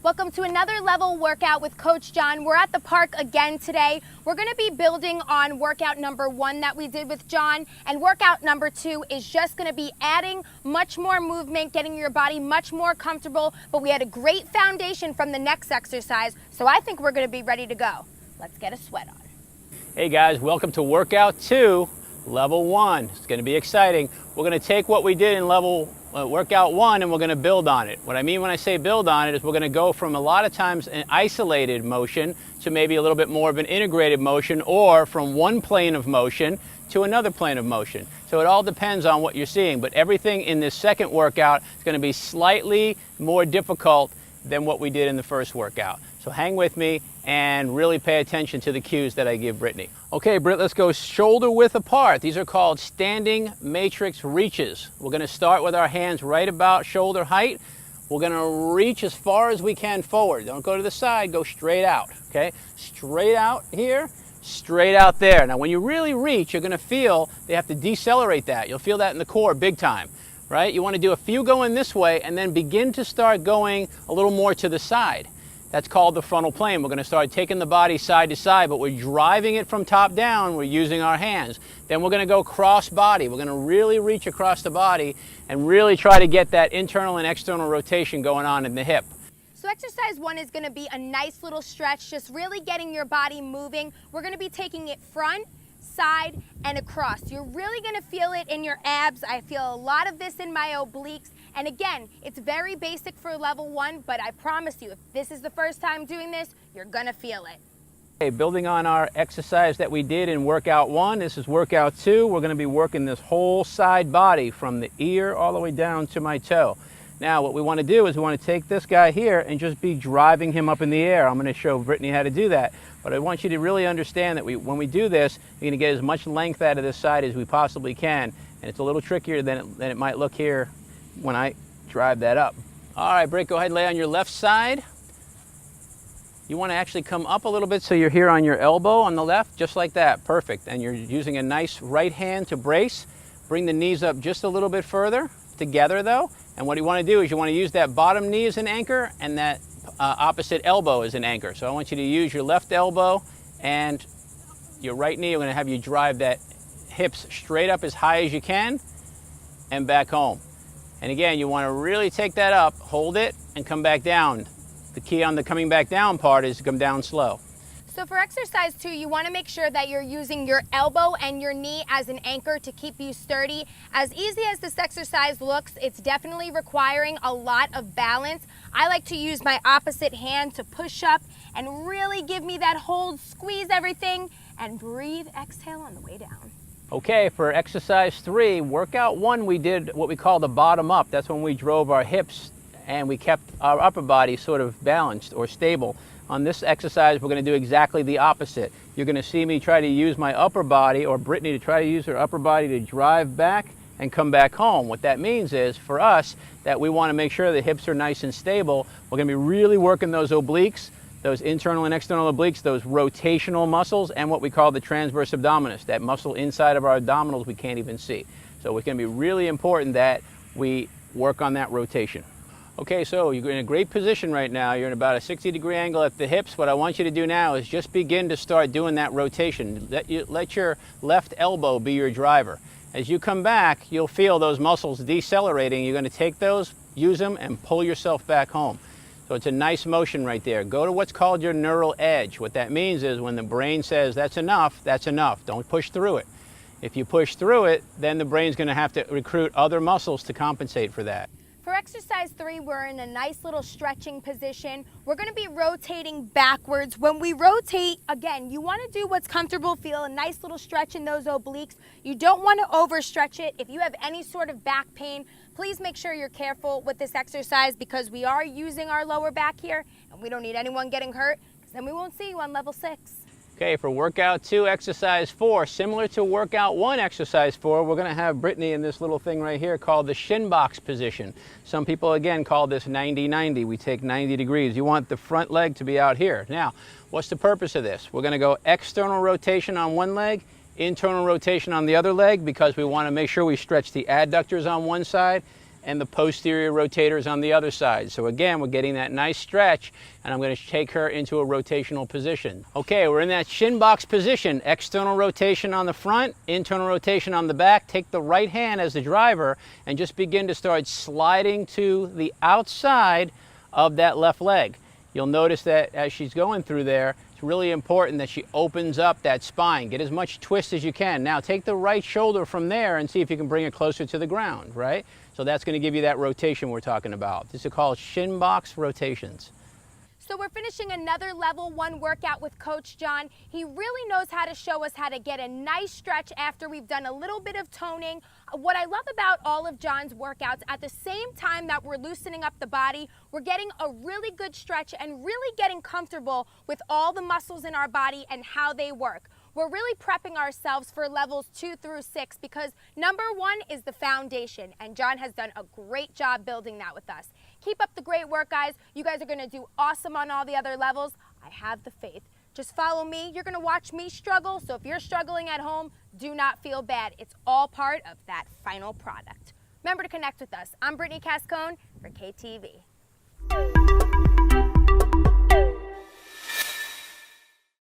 Welcome to another level workout with Coach John. We're at the park again today. We're going to be building on workout number 1 that we did with John, and workout number 2 is just going to be adding much more movement, getting your body much more comfortable, but we had a great foundation from the next exercise, so I think we're going to be ready to go. Let's get a sweat on. Hey guys, welcome to workout 2, level 1. It's going to be exciting. We're going to take what we did in workout 1 and we're going to build on it. What I mean when I say build on it is we're going to go from a lot of times an isolated motion to maybe a little bit more of an integrated motion, or from one plane of motion to another plane of motion. So it all depends on what you're seeing, but everything in this second workout is going to be slightly more difficult than what we did in the first workout. So hang with me and really pay attention to the cues that I give Brittany. Okay, Britt, let's go shoulder width apart. These are called standing matrix reaches. We're going to start with our hands right about shoulder height. We're going to reach as far as we can forward. Don't go to the side, go straight out, okay? Straight out here, straight out there. Now, when you really reach, you're going to feel they have to decelerate that. You'll feel that in the core big time, right? You want to do a few going this way and then begin to start going a little more to the side. That's called the frontal plane. We're going to start taking the body side to side, but we're driving it from top down. We're using our hands. Then we're going to go cross body. We're going to really reach across the body and really try to get that internal and external rotation going on in the hip. So exercise 1 is going to be a nice little stretch, just really getting your body moving. We're going to be taking it front, side, and across. You're really going to feel it in your abs. I feel a lot of this in my obliques. And again, it's very basic for level 1, but I promise you, if this is the first time doing this, you're going to feel it. Okay, building on our exercise that we did in workout 1, this is workout 2. We're going to be working this whole side body from the ear all the way down to my toe. Now, what we want to do is we want to take this guy here and just be driving him up in the air. I'm going to show Brittany how to do that. But I want you to really understand that when we do this, you're going to get as much length out of this side as we possibly can. And it's a little trickier than it might look here when I drive that up. All right, Britt, go ahead and lay on your left side. You want to actually come up a little bit so you're here on your elbow on the left, just like that. Perfect. And you're using a nice right hand to brace. Bring the knees up just a little bit further together though. And what you want to do is you want to use that bottom knee as an anchor and that opposite elbow as an anchor. So I want you to use your left elbow and your right knee. I'm going to have you drive that hips straight up as high as you can and back home. And again, you want to really take that up, hold it, and come back down. The key on the coming back down part is to come down slow. So for exercise 2, you want to make sure that you're using your elbow and your knee as an anchor to keep you sturdy. As easy as this exercise looks, it's definitely requiring a lot of balance. I like to use my opposite hand to push up and really give me that hold, squeeze everything, and breathe, exhale on the way down. Okay, for exercise 3, workout 1, we did what we call the bottom up. That's when we drove our hips and we kept our upper body sort of balanced or stable. On this exercise, we're going to do exactly the opposite. You're going to see me try to use my upper body, or Brittany to try to use her upper body to drive back and come back home. What that means is, for us, that we want to make sure the hips are nice and stable. We're going to be really working those obliques, those internal and external obliques, those rotational muscles, and what we call the transverse abdominis, that muscle inside of our abdominals we can't even see. So it's going to be really important that we work on that rotation. Okay, so you're in a great position right now. You're in about a 60-degree angle at the hips. What I want you to do now is just begin to start doing that rotation. Let your left elbow be your driver. As you come back, you'll feel those muscles decelerating. You're going to take those, use them, and pull yourself back home. So it's a nice motion right there. Go to what's called your neural edge. What that means is when the brain says that's enough, that's enough. Don't push through it. If you push through it, then the brain's going to have to recruit other muscles to compensate for that. For exercise 3, we're in a nice little stretching position. We're going to be rotating backwards. When we rotate, again, you want to do what's comfortable, feel a nice little stretch in those obliques. You don't want to overstretch it. If you have any sort of back pain, please make sure you're careful with this exercise because we are using our lower back here and we don't need anyone getting hurt because then we won't see you on level 6. Okay, for workout 2, exercise 4, similar to workout 1, exercise 4, we're going to have Brittany in this little thing right here called the shin box position. Some people, again, call this 90-90. We take 90 degrees. You want the front leg to be out here. Now, what's the purpose of this? We're going to go external rotation on one leg, internal rotation on the other leg because we want to make sure we stretch the adductors on one side and the posterior rotators on the other side. So again, we're getting that nice stretch, and I'm going to take her into a rotational position. Okay, we're in that shin box position. External rotation on the front, internal rotation on the back. Take the right hand as the driver and just begin to start sliding to the outside of that left leg. You'll notice that as she's going through there, it's really important that she opens up that spine. Get as much twist as you can. Now take the right shoulder from there and see if you can bring it closer to the ground, right? So that's going to give you that rotation we're talking about. This is called shin box rotations. So we're finishing another level 1 workout with Coach John. He really knows how to show us how to get a nice stretch after we've done a little bit of toning. What I love about all of John's workouts, at the same time that we're loosening up the body, we're getting a really good stretch and really getting comfortable with all the muscles in our body and how they work. We're really prepping ourselves for levels 2 through 6 because number 1 is the foundation, and John has done a great job building that with us. Keep up the great work, guys. You guys are going to do awesome on all the other levels. I have the faith. Just follow me. You're going to watch me struggle, so if you're struggling at home, do not feel bad. It's all part of that final product. Remember to connect with us. I'm Brittany Cascone for KTV.